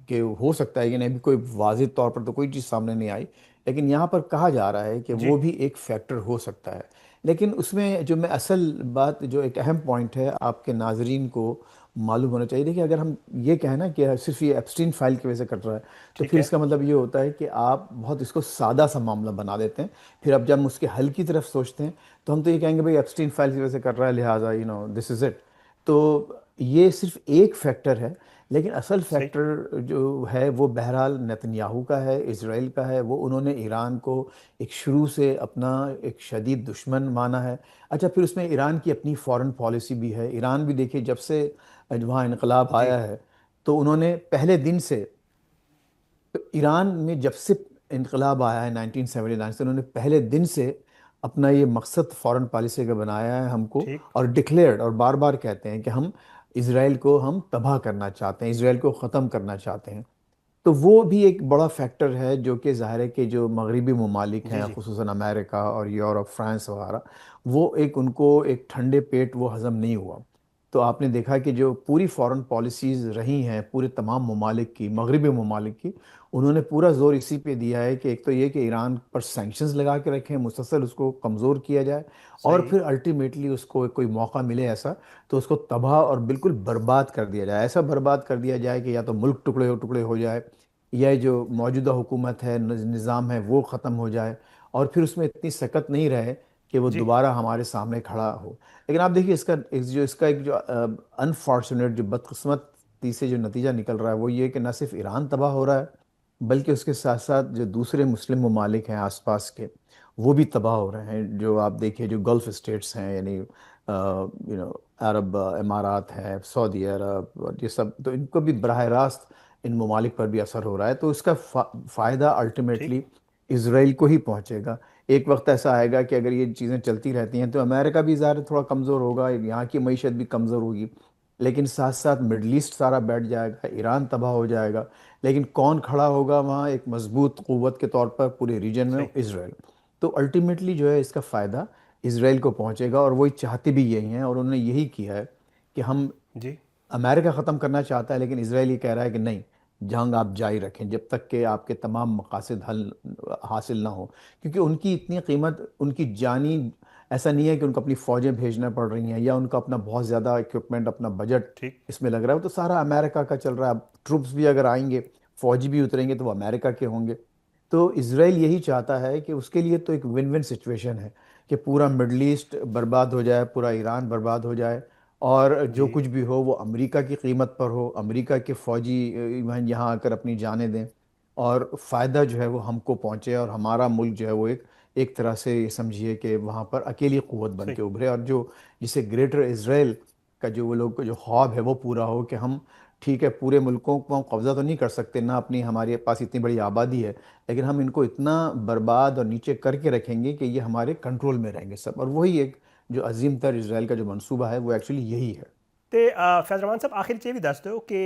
کے ہو سکتا ہے کہ نہیں، ابھی کوئی واضح طور پر تو کوئی چیز سامنے نہیں آئی، لیکن یہاں پر کہا جا رہا ہے کہ جی وہ بھی ایک فیکٹر ہو سکتا ہے. لیکن اس میں جو میں اصل بات، جو ایک اہم پوائنٹ ہے آپ کے ناظرین کو معلوم ہونا چاہیے، دیکھیں اگر ہم یہ کہیں نا کہ صرف یہ ایپسٹین فائل کی وجہ سے کٹ رہا ہے، تو ٹھیک پھر ہے. اس کا مطلب یہ ہوتا ہے کہ آپ بہت اس کو سادہ سا معاملہ بنا دیتے ہیں. پھر اب جب ہم اس کے حل کی طرف سوچتے ہیں تو ہم تو یہ کہیں گے بھائی ایپسٹین فائل کی وجہ سے کر رہا ہے، لہٰذا دس از اٹ. تو یہ صرف ایک فیکٹر ہے، لیکن اصل صحیح. فیکٹر جو ہے وہ بہرحال نیتن یاہو کا ہے، اسرائیل کا ہے. وہ انہوں نے ایران کو ایک شروع سے اپنا ایک شدید دشمن مانا ہے. اچھا، پھر اس میں ایران کی اپنی فارن پالیسی بھی ہے. ایران بھی دیکھیے جب سے وہاں انقلاب جی. آیا ہے، تو انہوں نے پہلے دن سے، ایران میں جب سے انقلاب آیا ہے 1979 سے، انہوں نے پہلے دن سے اپنا یہ مقصد فارن پالیسی کا بنایا ہے ہم کو، ٹھیک. اور ڈکلیئرڈ، اور بار بار کہتے ہیں کہ ہم اسرائیل کو ہم تباہ کرنا چاہتے ہیں، اسرائیل کو ختم کرنا چاہتے ہیں. تو وہ بھی ایک بڑا فیکٹر ہے جو کہ ظاہر ہے کہ جو مغربی ممالک جی ہیں، جی. خصوصاً امریکہ اور یورپ، فرانس وغیرہ، وہ ان کو ایک ٹھنڈے پیٹ وہ ہضم نہیں ہوا. تو آپ نے دیکھا کہ جو پوری فارن پالیسیز رہی ہیں پورے تمام ممالک کی، مغربی ممالک کی، انہوں نے پورا زور اسی پہ دیا ہے کہ ایک تو یہ کہ ایران پر سینکشنز لگا کے رکھیں، مسلسل اس کو کمزور کیا جائے، اور صحیح. پھر الٹیمیٹلی اس کو کوئی موقع ملے ایسا تو اس کو تباہ اور بالکل برباد کر دیا جائے، ایسا برباد کر دیا جائے کہ یا تو ملک ٹکڑے ٹکڑے ہو جائے، یا جو موجودہ حکومت ہے، نظام ہے، وہ ختم ہو جائے، اور پھر اس میں اتنی سکت نہیں رہے کہ وہ جی. دوبارہ ہمارے سامنے کھڑا ہو۔ لیکن آپ دیکھیے اس کا ایک جو انفارچونیٹ، جو بدقسمتی سے جو نتیجہ نکل رہا ہے وہ یہ کہ نہ صرف ایران تباہ ہو رہا ہے، بلکہ اس کے ساتھ ساتھ جو دوسرے مسلم ممالک ہیں آس پاس کے، وہ بھی تباہ ہو رہے ہیں۔ جو آپ دیکھیے جو گلف اسٹیٹس ہیں، یعنی عرب امارات ہیں، سعودی عرب، اور یہ سب، تو ان کو بھی براہ راست ان ممالک پر بھی اثر ہو رہا ہے، تو اس کا فائدہ ٹھیک. الٹیمیٹلی اسرائیل کو ہی پہنچے گا۔ ایک وقت ایسا آئے گا کہ اگر یہ چیزیں چلتی رہتی ہیں تو امریکہ بھی ظاہر ہے تھوڑا کمزور ہوگا، یہاں کی معیشت بھی کمزور ہوگی، لیکن ساتھ ساتھ مڈل ایسٹ سارا بیٹھ جائے گا، ایران تباہ ہو جائے گا، لیکن کون کھڑا ہوگا وہاں ایک مضبوط قوت کے طور پر پورے ریجن میں؟ صحیح. اسرائیل۔ تو الٹیمیٹلی جو ہے اس کا فائدہ اسرائیل کو پہنچے گا، اور وہی چاہتے بھی یہی ہیں، اور انہوں نے یہی کیا ہے کہ ہم، جی. امریکہ ختم کرنا چاہتا ہے لیکن اسرائیل یہ کہہ رہا ہے کہ نہیں، جنگ آپ جاری رکھیں جب تک کہ آپ کے تمام مقاصد حاصل نہ ہوں، کیونکہ ان کی اتنی قیمت، ان کی جانی، ایسا نہیں ہے کہ ان کو اپنی فوجیں بھیجنا پڑ رہی ہیں یا ان کا اپنا بہت زیادہ اکوپمنٹ، اپنا بجٹ ٹھیک. اس میں لگ رہا ہے، وہ تو سارا امریکہ کا چل رہا ہے۔ اب ٹروپس بھی اگر آئیں گے، فوجی بھی اتریں گے تو وہ امریکہ کے ہوں گے۔ تو اسرائیل یہی چاہتا ہے کہ اس کے لیے تو ایک ون ون سچویشن ہے کہ پورا مڈل ایسٹ برباد ہو جائے، پورا ایران برباد ہو جائے، اور جو جی. کچھ بھی ہو وہ امریکہ کی قیمت پر ہو، امریکہ کے فوجی یہاں آ کر اپنی جانیں دیں، اور فائدہ جو ہے وہ ہم کو پہنچے، اور ہمارا ملک جو ہے وہ ایک طرح سے یہ سمجھیے کہ وہاں پر اکیلی قوت بن صحیح. کے ابھرے، اور جو جسے گریٹر اسرائیل کا جو وہ لوگ کا جو خواب ہے وہ پورا ہو کہ ہم، ٹھیک ہے پورے ملکوں کو ہم قبضہ تو نہیں کر سکتے، نہ اپنی، ہمارے پاس اتنی بڑی آبادی ہے، لیکن ہم ان کو اتنا برباد اور نیچے کر کے رکھیں گے کہ یہ ہمارے کنٹرول میں رہیں گے سب، اور وہی ایک جو عظیم تر اسرائیل کا جو منصوبہ ہے وہ ایکچولی یہی ہے۔ ਤੇ ਫੈਜ਼ ਰਹਿਮਾਨ ਸਾਹਿਬ ਆਖਿਰ 'ਚ ਇਹ ਵੀ ਦੱਸ ਦਿਓ ਕਿ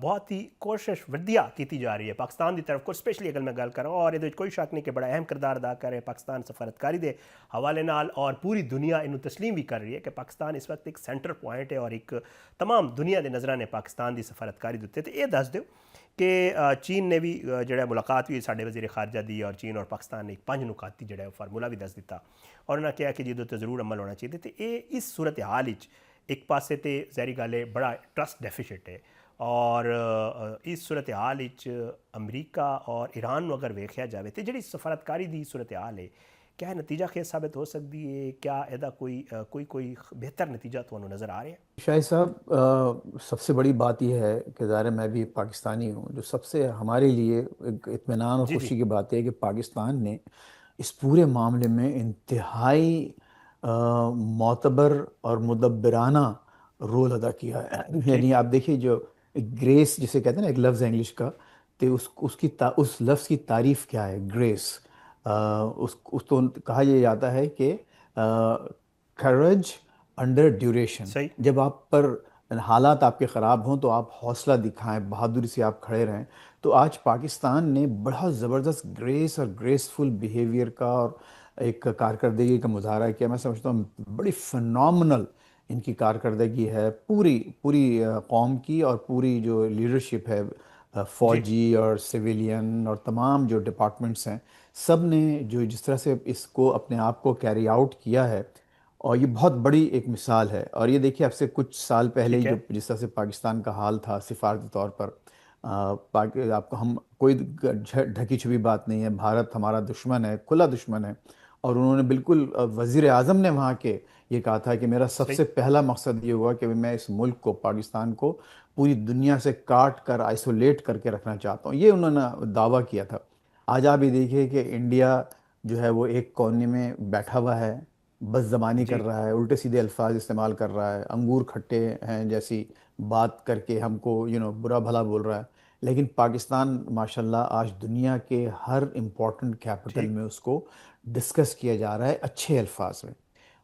ਬਹੁਤ ਹੀ ਕੋਸ਼ਿਸ਼ ਵਧੀਆ ਕੀਤੀ ਜਾ ਰਹੀ ਹੈ ਪਾਕਿਸਤਾਨ ਦੀ ਤਰਫ ਕੋਲ, ਸਪੈਸ਼ਲੀ ਅਗਰ ਮੈਂ ਗੱਲ ਕਰਾਂ, ਔਰ ਇਹਦੇ ਵਿੱਚ ਕੋਈ ਸ਼ੱਕ ਨਹੀਂ ਕਿ ਬੜਾ ਅਹਿਮ ਕਿਰਦਾਰ ਅਦਾ ਕਰ ਰਿਹਾ ਪਾਕਿਸਤਾਨ ਸਫਾਰਤਕਾਰੀ ਦੇ ਹਵਾਲੇ ਨਾਲ, ਔਰ ਪੂਰੀ ਦੁਨੀਆ ਇਹਨੂੰ ਤਸਲੀਮ ਵੀ ਕਰ ਰਹੀ ਹੈ ਕਿ ਪਾਕਿਸਤਾਨ ਇਸ ਵਕਤ ਇੱਕ ਸੈਂਟਰ ਪੁਆਇੰਟ ਹੈ, ਔਰ ਇੱਕ ਤਮਾਮ ਦੁਨੀਆ ਦੇ ਨਜ਼ਰਾਂ ਨੇ ਪਾਕਿਸਤਾਨ ਦੀ ਸਫਾਰਤਕਾਰੀ ਦੇ ਉੱਤੇ। ਤੇ ਇਹ ਦੱਸ ਦਿਓ ਕਿ ਚੀਨ ਨੇ ਵੀ ਜਿਹੜਾ ਮੁਲਾਕਾਤ ਵੀ ਸਾਡੇ ਵਜ਼ੀਰ ਖਾਰਜਾ ਦੀ, ਔਰ ਚੀਨ ਔਰ ਪਾਕਿਸਤਾਨ ਨੇ ਇੱਕ 5 ਨੁਕਾਤੀ ਜਿਹੜਾ ਉਹ ਫਾਰਮੂਲਾ ਵੀ ਦੱਸ ਦਿੱਤਾ, ਔਰ ਉਹਨਾਂ ਕਿਹਾ ਕਿ ਜਿਹਦੇ ਉੱਤੇ ਜ਼ਰੂਰ ਅਮਲ ਹੋਣਾ ਚਾਹੀਦਾ। ਤੇ ਇਹ ਇਸ ਸੂਰਤ ਹਾਲ ਵਿੱਚ ایک پاسے تے ظاہری گل ہے بڑا ٹرسٹ ڈیفیسٹ ہے، اور اس صورت حال امریکہ اور ایران نو اگر ویکھیا جاوے تو جڑی سفارتکاری دی صورت حال ہے، کیا نتیجہ خیز ثابت ہو سکتی ہے؟ کیا یہ کوئی بہتر نتیجہ تمہیں نظر آ رہا ہے؟ شاہد صاحب، سب سے بڑی بات یہ ہے کہ ظاہر ہے میں بھی پاکستانی ہوں، جو سب سے ہمارے لیے ایک اطمینان اور جی. جی. خوشی کی بات ہے کہ پاکستان نے اس پورے معاملے میں انتہائی معتبر اور مدبرانہ رول ادا کیا ہے۔ ٹھیک. یعنی آپ دیکھیے جو گریس جسے کہتے ہیں نا، ایک لفظ ہے انگلش کا، تو اس لفظ کی تعریف کیا ہے؟ گریس، اس کو کہا یہ جاتا ہے کہ کریج انڈر ڈیوریشن، صحیح. جب آپ پر حالات آپ کے خراب ہوں تو آپ حوصلہ دکھائیں، بہادری سے آپ کھڑے رہیں۔ تو آج پاکستان نے بڑا زبردست گریس اور گریسفل بیہیویئر کا اور ایک کارکردگی کا مظاہرہ کیا۔ میں سمجھتا ہوں بڑی فنامنل ان کی کارکردگی ہے، پوری پوری قوم کی، اور پوری جو لیڈرشپ ہے، جی. فوجی اور سویلین اور تمام جو ڈپارٹمنٹس ہیں، سب نے جو جس طرح سے اس کو اپنے آپ کو کیری آؤٹ کیا ہے، اور یہ بہت بڑی ایک مثال ہے۔ اور یہ دیکھیے اب سے کچھ سال پہلے ہی ٹھیک ہے. جو جس طرح سے پاکستان کا حال تھا سفارتی طور پر، آپ کو، ہم کوئی ڈھکی چھپی بات نہیں ہے، بھارت ہمارا دشمن ہے، کھلا دشمن ہے، اور انہوں نے بالکل، وزیر اعظم نے وہاں کے یہ کہا تھا کہ میرا سب صحیح. سے پہلا مقصد یہ ہوا کہ میں اس ملک کو، پاکستان کو پوری دنیا سے کاٹ کر آئسولیٹ کر کے رکھنا چاہتا ہوں، یہ انہوں نے دعویٰ کیا تھا۔ آج آپ یہ دیکھیے کہ انڈیا جو ہے وہ ایک کونے میں بیٹھا ہوا ہے، بس زبانی جی. کر رہا ہے، الٹے سیدھے الفاظ استعمال کر رہا ہے، انگور کھٹے ہیں جیسی بات کر کے ہم کو برا بھلا بول رہا ہے، لیکن پاکستان ماشاءاللہ آج دنیا کے ہر امپورٹنٹ کیپٹل ٹھیک. میں اس کو ڈسکس کیا جا رہا ہے اچھے الفاظ میں۔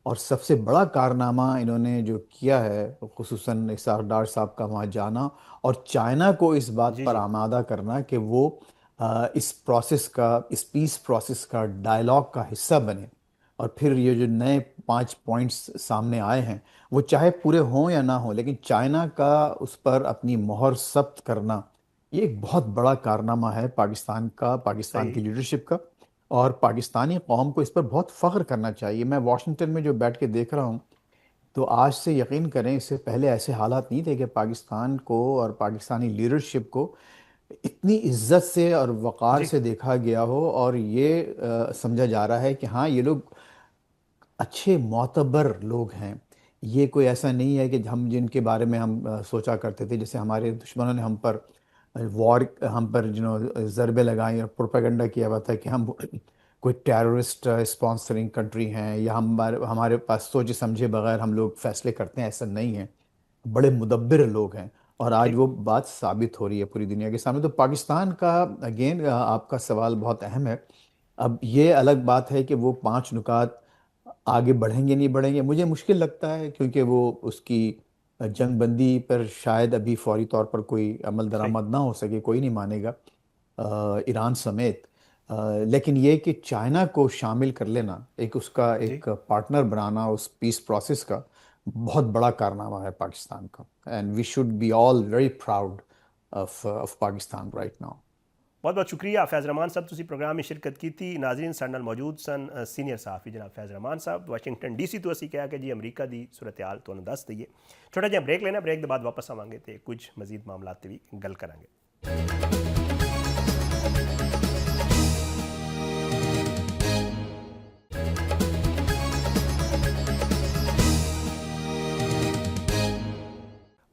اور سب سے بڑا کارنامہ انہوں نے جو کیا ہے، خصوصاً اسحاق ڈار صاحب کا وہاں جانا، اور چائنا کو اس بات جی. پر جی. آمادہ کرنا کہ وہ اس پروسیس کا، اس پیس پروسیس کا، ڈائلاگ کا حصہ بنے۔ اور پھر یہ جو نئے 5 پوائنٹس سامنے آئے ہیں وہ چاہے پورے ہوں یا نہ ہوں، لیکن چائنا کا اس پر اپنی مہر ثبت کرنا یہ ایک بہت بڑا کارنامہ ہے پاکستان کا، پاکستان صحیح. کی لیڈرشپ کا، اور پاکستانی قوم کو اس پر بہت فخر کرنا چاہیے۔ میں واشنگٹن میں جو بیٹھ کے دیکھ رہا ہوں تو آج سے یقین کریں اس سے پہلے ایسے حالات نہیں تھے کہ پاکستان کو اور پاکستانی لیڈرشپ کو اتنی عزت سے اور وقار جی. سے دیکھا گیا ہو، اور یہ سمجھا جا رہا ہے کہ ہاں یہ لوگ اچھے معتبر لوگ ہیں۔ یہ کوئی ایسا نہیں ہے کہ ہم جن کے بارے میں ہم سوچا کرتے تھے، جیسے ہمارے دشمنوں نے ہم پر ہم پر ضربے لگائیں اور پروپیگنڈا کیا ہوا تھا کہ ہم کوئی ٹیررسٹ اسپانسرنگ کنٹری ہیں، یا ہمارے پاس سوچے سمجھے بغیر ہم لوگ فیصلے کرتے ہیں، ایسا نہیں ہے۔ بڑے مدبر لوگ ہیں، اور آج ٹھیک. وہ بات ثابت ہو رہی ہے پوری دنیا کے سامنے۔ تو پاکستان کا اگین آپ کا سوال بہت اہم ہے۔ اب یہ الگ بات ہے کہ وہ 5 نکات آگے بڑھیں گے نہیں بڑھیں گے، مجھے مشکل لگتا ہے، کیونکہ وہ اس کی جنگ بندی پر شاید ابھی فوری طور پر کوئی عمل صحیح. درآمد نہ ہو سکے، کوئی نہیں مانے گا ایران سمیت۔ لیکن یہ کہ چائنا کو شامل کر لینا، ایک اس کا جی. ایک پارٹنر بنانا اس پیس پروسیس کا، بہت بڑا کارنامہ ہے پاکستان کا، and we should be all very proud of Pakistan right now. بہت بہت شکریہ فیض رحمان صاحب، تسی پروگرام میں شرکت کی تھی۔ ناظرین سارے نال موجود سن سینئر صحافی جناب فیض رحمان صاحب واشنگٹن ڈی سی تو اسی کہا کہ جی امریکہ دی صورتحال تانوں دس دئیے۔ چھوٹا جہا بریک لینا، بریک دے بعد واپس آواں گے تے کچھ مزید معاملات تے بھی گل کریں گے۔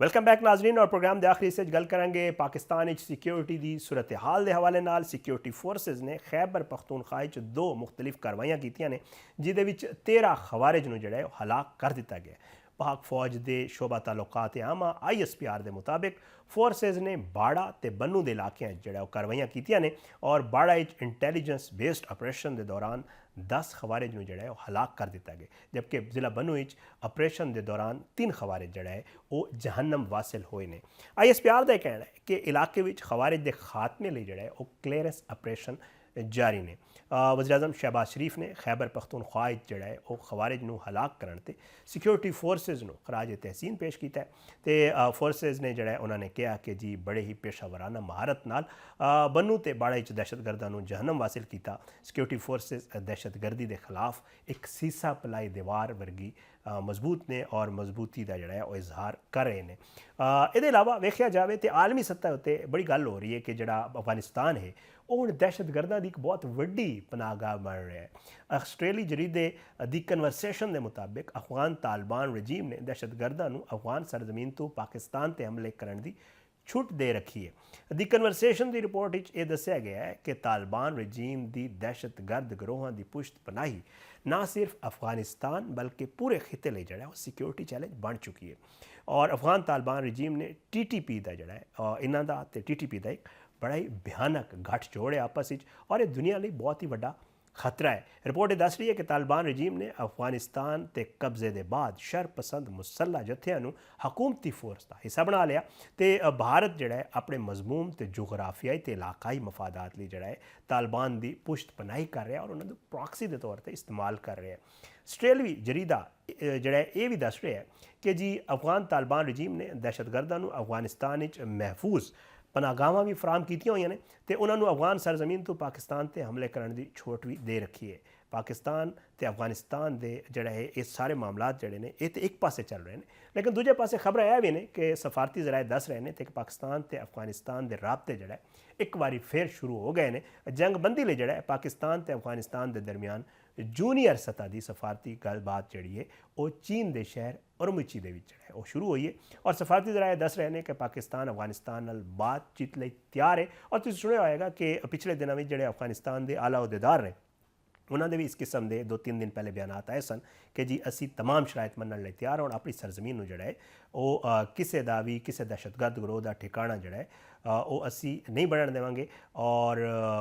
ویلکم بیک ناظرین، اور پروگرام دے آخری حصے گل کریں گے پاکستان وچ سیکیورٹی دی صورتحال دے حوالے نال۔ سیکیورٹی فورسز نے خیبر پختونخوا وچ 2 مختلف کاروائیاں کیتیاں نے، جہدے وچ 13 خوارج نو جڑا ہے ہلاک کر دتا گیا۔ پاک فوج دے شعبہ تعلقات عامہ ISPR دے مطابق فورسز نے باڑا تے بنو دے علاقے جڑا کاروائیاں کیتیاں نے، اور باڑا وچ انٹیلیجنس بیسڈ آپریشن دے دوران 10 خوارج نو جڑا ہے ہلاک کر دتا گیا، جبکہ ضلع بنو وچ آپریشن دے دوران 3 خوارج جڑا ہے وہ جہنم واصل ہوئے نے۔ ISPR دا کہنا ہے کہ علاقے وچ خوارج دے خاتمے لئی جڑا ہے وہ کلیئرنس آپریشن جاری نے۔ وزیر اعظم شہباز شریف نے خیبر پختونخوا جڑا ہے وہ خوارج نو ہلاک کرن تے سیکیورٹی فورسز نو خراج تحسین پیش کیتا ہے، تے فورسز نے جڑا ہے انہوں نے کہا کہ جی بڑے ہی پیشہ ورانہ مہارت نال بنو تے باڑا وچ دہشت گرداں نو جہنم واصل کیتا۔ سیکیورٹی فورسز دہشت گردی دے خلاف ایک سیسا پلائی دیوار ورگی مضبوط نے، اور مضبوطی دا جڑا ہے وہ اظہار کر رہے ہیں۔ یہ علاوہ ویکھیا جاوے تے عالمی سطح اتنے بڑی گل ہو رہی ہے کہ جڑا افغانستان ہے وہ ہن دہشت گرداں دی ایک بہت وڈی پناہ گاہ بن رہا ہے۔ آسٹریلی جریدے دی کنورسیشن دے مطابق افغان طالبان رجیم نے دہشت گرداں نو افغان سرزمین تو پاکستان تے حملے کرن دی چھٹ دے رکھی ہے۔ دی کنورسیشن دی رپورٹ وچ یہ دسیا گیا ہے کہ طالبان رجیم دی دہشت گرد گروہاں دی پشت پناہی نہ صرف افغانستان بلکہ پورے خطے لئے جڑا ہے وہ سیکیورٹی چیلنج بن چکی ہے، اور افغان طالبان رجیم نے TTP دا جڑا ہے انہاں دا تے TTP دا ایک بڑا ہی بھیانک گھٹ جوڑ ہے آپس وچ، اور یہ دنیا لئی بہت ہی بڑا خطرہ ہے۔ رپورٹ دس رہی ہے کہ طالبان رجیم نے افغانستان تے قبضے دے بعد شر پسند مسلح جتھیاں نو حکومتی فورس دا حصہ بنا لیا، تے بھارت جڑا ہے اپنے مضمون تے جغرافیائی تے علاقائی مفادات لی جڑا ہے طالبان دی پشت پناہی کر رہا ہے، اور انہوں نے پراکسی دے طور تے استعمال کر رہے ہیں۔ آسٹریلوی جریدہ جڑا ہے یہ بھی دس رہا ہے کہ جی افغان طالبان رجیم نے دہشت گرداں نو افغانستان وچ محفوظ پناہ گاہاں بھی فراہم کیتیاں ہوئی نے، تے انہوں نے افغان سرزمین تو پاکستان تے حملے کرن دی چھوٹ بھی دے رکھی ہے۔ پاکستان تے افغانستان دے جڑے ہے یہ سارے معاملات جڑے نے یہ تے ایک پاسے چل رہے ہیں، لیکن دوجے پاسے خبر یہ بھی نے کہ سفارتی ذرائع دس رہے ہیں کہ پاکستان تے افغانستان دے رابطے جڑا ہے ایک باری پھر شروع ہو گئے ہیں۔ جنگ بندی لے جڑا ہے پاکستان تے افغانستان دے درمیان جونیئر سطح دی سفارتی گل بات جڑی ہے وہ چین دے شہر اورمچی دے وچ جڑا ہے وہ شروع ہوئی ہے، اور سفارتی ذرائع دس رہے ہیں کہ پاکستان افغانستان نال بات چیت لئی تیار ہے۔ اور تسی سنیا ہوئے گا کہ پچھلے دنوں میں جڑے افغانستان دے اعلیٰ عہدیدار نے انہوں نے بھی اس قسم دے 2-3 دن پہلے بیانات آئے سن کہ جی اسی تمام شرائط منن لئی تیار ہوں، اپنی سرزمین نو جڑا ہے وہ کسے دا بھی کسے دہشت گرد گروہ دا ٹھکانہ جڑا ہے وہ اسی نہیں بنن دیواں گے، اور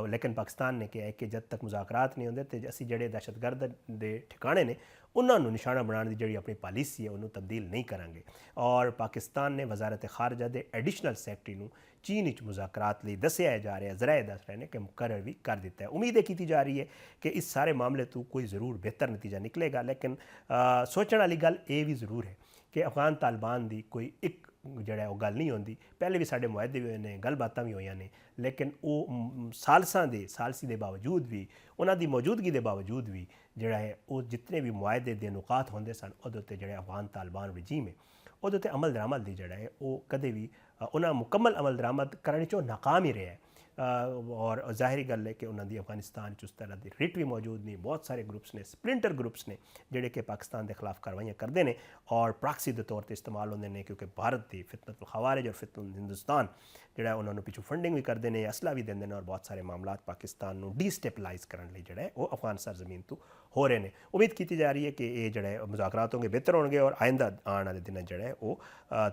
لیکن پاکستان نے کہا ہے کہ جب تک مذاکرات نہیں ہوندے تے اسی جڑے دہشت گرد دے ٹھکانے نے ਉਹਨਾਂ ਨੂੰ ਨਿਸ਼ਾਨਾ ਬਣਾਉਣ ਦੀ ਜਿਹੜੀ ਆਪਣੀ ਪਾਲਿਸੀ ਹੈ ਉਹਨੂੰ ਤਬਦੀਲ ਨਹੀਂ ਕਰਾਂਗੇ। ਔਰ ਪਾਕਿਸਤਾਨ ਨੇ ਵਜ਼ਾਰਤ ਖਾਰਜਾ ਦੇ ਐਡੀਸ਼ਨਲ ਸੈਕਟਰੀ ਨੂੰ ਚੀਨ ਵਿੱਚ ਮੁਜ਼ਾਕਰਾਤ ਲਈ ਦੱਸਿਆ ਜਾ ਰਿਹਾ, ਜ਼ਰਾਏ ਦੱਸ ਰਹੇ ਨੇ ਕਿ ਮੁਕਰਰ ਵੀ ਕਰ ਦਿੱਤਾ ਹੈ। ਉਮੀਦ ਇਹ ਕੀਤੀ ਜਾ ਰਹੀ ਹੈ ਕਿ ਇਸ ਸਾਰੇ ਮਾਮਲੇ ਤੋਂ ਕੋਈ ਜ਼ਰੂਰ ਬਿਹਤਰ ਨਤੀਜਾ ਨਿਕਲੇਗਾ, ਲੇਕਿਨ ਸੋਚਣ ਵਾਲੀ ਗੱਲ ਇਹ ਵੀ ਜ਼ਰੂਰ ਹੈ ਕਿ ਅਫਗਾਨ ਤਾਲਿਬਾਨ ਦੀ ਕੋਈ ਇੱਕ ਜਿਹੜਾ ਉਹ ਗੱਲ ਨਹੀਂ ਹੁੰਦੀ। ਪਹਿਲੇ ਵੀ ਸਾਡੇ ਮੁਆਹਦੇ ਵੀ ਹੋਏ ਨੇ, ਗੱਲਬਾਤਾਂ ਵੀ ਹੋਈਆਂ ਨੇ, ਲੇਕਿਨ ਉਹ ਸਾਲਸੀ ਦੇ ਬਾਵਜੂਦ ਵੀ, ਉਹਨਾਂ ਦੀ ਮੌਜੂਦਗੀ ਦੇ ਬਾਵਜੂਦ ਵੀ ਜਿਹੜਾ ਹੈ ਉਹ ਜਿਤਨੇ ਵੀ ਮੁਆਹਦੇ ਦੇ ਨੁਕਾਤ ਹੁੰਦੇ ਸਨ ਉਹਦੇ ਉੱਤੇ ਜਿਹੜੇ ਅਫਗਾਨ ਤਾਲਿਬਾਨ ਰਜੀਮ ਹੈ ਉਹਦੇ ਉੱਤੇ ਅਮਲ ਦਰਾਮਦ ਦੀ ਜਿਹੜਾ ਹੈ ਉਹ ਕਦੇ ਵੀ ਉਹਨਾਂ ਮੁਕੰਮਲ ਅਮਲ ਦਰਾਮਦ ਕਰਨ 'ਚੋਂ ਨਾਕਾਮ ਹੀ ਰਿਹਾ ਹੈ। ਔਰ ਜ਼ਾਹਿਰੀ ਗੱਲ ਹੈ ਕਿ ਉਹਨਾਂ ਦੀ ਅਫਗਾਨਿਸਤਾਨ 'ਚ ਉਸ ਤਰ੍ਹਾਂ ਦੀ ਰਿਟ ਵੀ ਮੌਜੂਦ ਨਹੀਂ। ਬਹੁਤ ਸਾਰੇ ਗਰੁੱਪਸ ਨੇ, ਸਪਲਿੰਟਰ ਗਰੁੱਪਸ ਨੇ ਜਿਹੜੇ ਕਿ ਪਾਕਿਸਤਾਨ ਦੇ ਖਿਲਾਫ ਕਾਰਵਾਈਆਂ ਕਰਦੇ ਨੇ ਔਰ ਪ੍ਰਾਕਸੀ ਦੇ ਤੌਰ ਤੇ ਇਸਤੇਮਾਲ ਹੁੰਦੇ ਨੇ, ਕਿਉਂਕਿ ਭਾਰਤ ਦੀ ਫਿਤਨਤੁਲ ਖਵਾਰਿਜ ਔਰ ਫਿਤਨਤੁਲ ਹਿੰਦੁਸਤਾਨ ਜਿਹੜਾ ਉਹਨਾਂ ਨੂੰ ਪਿੱਛੋਂ ਫੰਡਿੰਗ ਵੀ ਕਰਦੇ ਨੇ, ਅਸਲਾ ਵੀ ਦਿੰਦੇ ਨੇ ਔਰ ਬਹੁਤ ਸਾਰੇ ਮਾਮਲਾਤ ਪਾਕਿਸਤਾਨ ਨੂੰ ਡੀਸਟੇਬਲਾਈਜ਼ ਕਰਨ ਲਈ ਜਿਹੜਾ ਹੈ ਉਹ ਅਫਗਾਨ ਸਰਜ਼ਮੀਨ ਤੋਂ ਹੋ ਰਹੇ ਨੇ। ਉਮੀਦ ਕੀਤੀ ਜਾ ਰਹੀ ਹੈ ਕਿ ਇਹ ਜਿਹੜਾ ਮੁਜ਼ਾਕਰਾਤ ਹੋਣਗੇ ਬਿਹਤਰ ਹੋਣਗੇ ਔਰ ਆਇੰਦਾ ਆਉਣ ਵਾਲੇ ਦਿਨਾਂ ਜਿਹੜਾ ਹੈ ਉਹ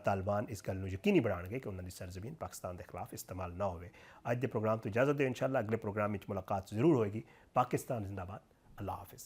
ਤਾਲਿਬਾਨ ਇਸ ਗੱਲ ਨੂੰ ਯਕੀਨੀ ਬਣਾਉਣਗੇ ਕਿ ਉਹਨਾਂ ਦੀ ਸਰਜ਼ਮੀਨ ਪਾਕਿਸਤਾਨ ਦੇ ਖਿਲਾਫ ਇਸਤੇਮਾਲ ਨਾ ਹੋਵੇ। ਅੱਜ ਦੇ ਪ੍ਰੋਗਰਾਮ ਤੋਂ ਇਜਾਜ਼ਤ ਦਿਓ, ਇੰਸ਼ਾਅੱਲਾ ਅਗਲੇ ਪ੍ਰੋਗਰਾਮ ਵਿੱਚ ਮੁਲਾਕਾਤ ਜ਼ਰੂਰ ਹੋਏਗੀ। ਪਾਕਿਸਤਾਨ ਜ਼ਿੰਦਾਬਾਦ। ਅੱਲਾਹ ਹਾਫਿਜ਼।